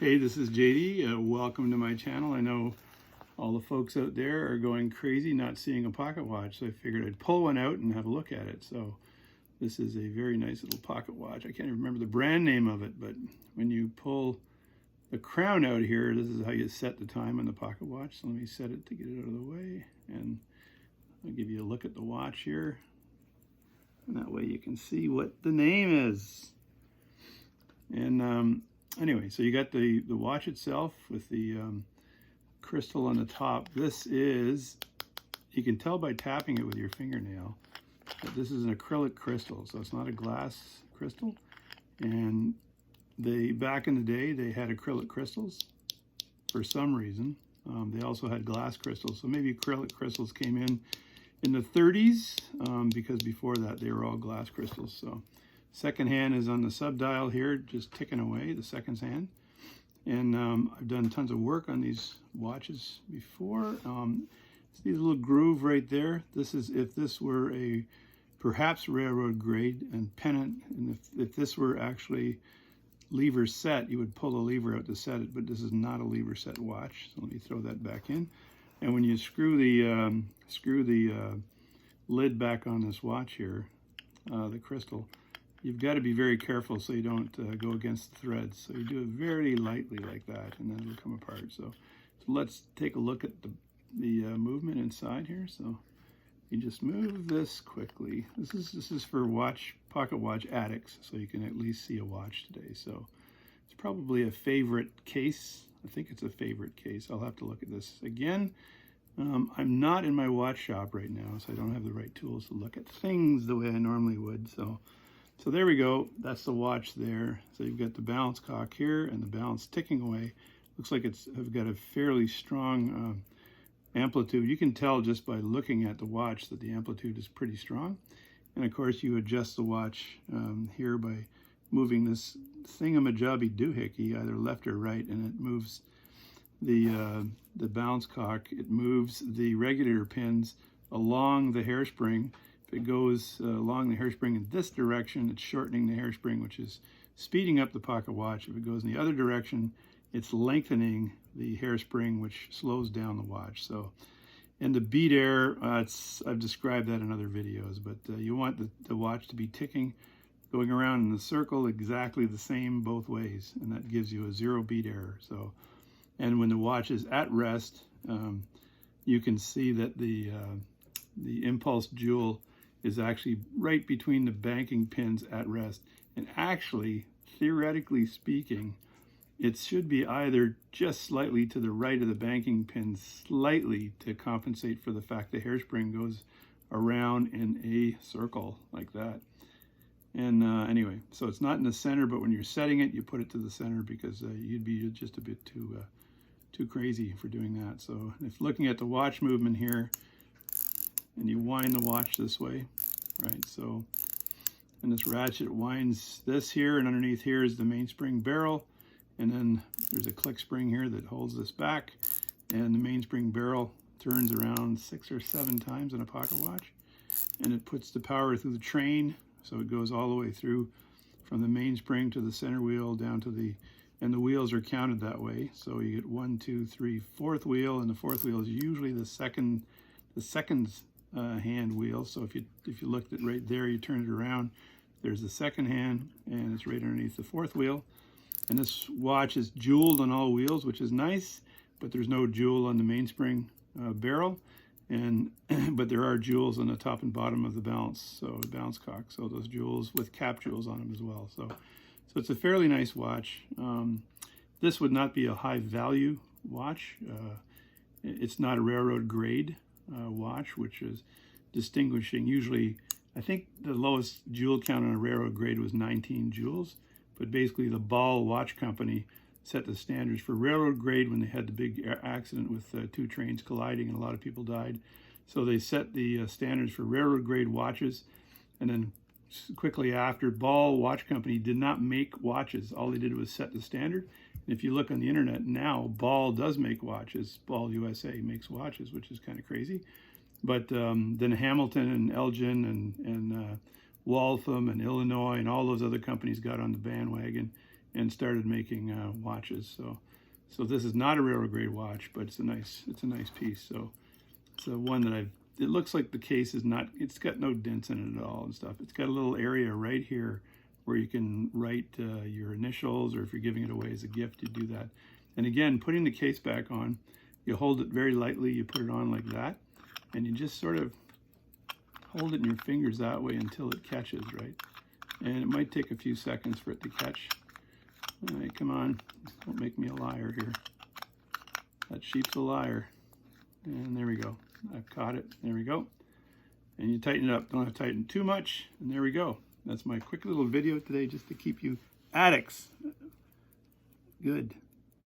Hey, this is JD. Welcome to my channel. I know all the folks out there are going crazy not seeing a pocket watch, so I figured I'd pull one out and have a look at it. So this is a very nice little pocket watch. I can't even remember the brand name of it, but when you pull the crown out here, this is how you set the time on the pocket watch. So let me set it to get it out of the way, and I'll give you a look at the watch here. And that way you can see what the name is. And anyway, so you got the watch itself with the crystal on the top. This is, you can tell by tapping it with your fingernail, that this is an acrylic crystal, so it's not a glass crystal. And back in the day, they had acrylic crystals for some reason. They also had glass crystals, so maybe acrylic crystals came in the 30s, because before that they were all glass crystals. So second hand is on the sub-dial here, just ticking away, the seconds hand. And I've done tons of work on these watches before. See the little groove right there? This is if this were a perhaps railroad grade and pennant, and if this were actually lever set, you would pull the lever out to set it, but this is not a lever set watch. So let me throw that back in. And when you screw the lid back on this watch here, the crystal, you've got to be very careful so you don't go against the threads. So you do it very lightly like that, and then it'll come apart. So let's take a look at the movement inside here. So you just move this quickly. This is for pocket watch addicts, so you can at least see a watch today. So it's probably a favorite case. I think it's a favorite case. I'll have to look at this again. I'm not in my watch shop right now, so I don't have the right tools to look at things the way I normally would. So there we go. That's the watch there. So you've got the balance cock here and the balance ticking away. Looks like I've got a fairly strong amplitude. You can tell just by looking at the watch that the amplitude is pretty strong. And of course you adjust the watch here by moving this thingamajobby doohickey either left or right, and it moves the balance cock. It moves the regulator pins along the hairspring. If it goes along the hairspring in this direction, it's shortening the hairspring, which is speeding up the pocket watch. If it goes in the other direction, it's lengthening the hairspring, which slows down the watch. So, and the beat air, I've described that in other videos, but you want the watch to be ticking, going around in the circle exactly the same both ways, and that gives you a 0 beat error. So, and when the watch is at rest, you can see that the impulse jewel is actually right between the banking pins at rest. And actually, theoretically speaking, it should be either just slightly to the right of the banking pin, slightly to compensate for the fact the hairspring goes around in a circle like that. And anyway, so it's not in the center, but when you're setting it, you put it to the center because you'd be just a bit too crazy for doing that. So if looking at the watch movement here, and you wind the watch this way, right? So, and this ratchet winds this here, and underneath here is the mainspring barrel. And then there's a click spring here that holds this back, and the mainspring barrel turns around 6 or 7 times in a pocket watch, and it puts the power through the train, so it goes all the way through from the mainspring to the center wheel down to and the wheels are counted that way. So you get 1, 2, 3, 4th wheel, and the 4th wheel is usually the second hand wheel. So if you looked at right there, you turn it around, there's the second hand, and it's right underneath the 4th wheel. And this watch is jeweled on all wheels, which is nice, but there's no jewel on the mainspring barrel, but there are jewels on the top and bottom of the balance cock. So those jewels with cap jewels on them as well. So it's a fairly nice watch. This would not be a high value watch. It's not a railroad grade watch, which is distinguishing. Usually, I think the lowest jewel count on a railroad grade was 19 jewels. But basically the Ball Watch Company set the standards for railroad grade when they had the big accident with 2 trains colliding and a lot of people died. So they set the standards for railroad grade watches, and then quickly after, Ball Watch Company did not make watches. All they did was set the standard. And if you look on the internet now, Ball does make watches. Ball USA makes watches, which is kind of crazy. But then Hamilton and Elgin and Waltham and Illinois and all those other companies got on the bandwagon, and started making watches. So this is not a railroad grade watch, but it's a nice piece. So it's one that it looks like the case is not, it's got no dents in it at all and stuff. It's got a little area right here where you can write your initials, or if you're giving it away as a gift, you do that. And again, putting the case back on, you hold it very lightly, you put it on like that, and you just sort of hold it in your fingers that way until it catches, right? And it might take a few seconds for it to catch. All right, come on, don't make me a liar here. That sheep's a liar. And there we go. I've caught it. There we go. And you tighten it up. Don't have to tighten too much. And there we go. That's my quick little video today, just to keep you addicts. Good.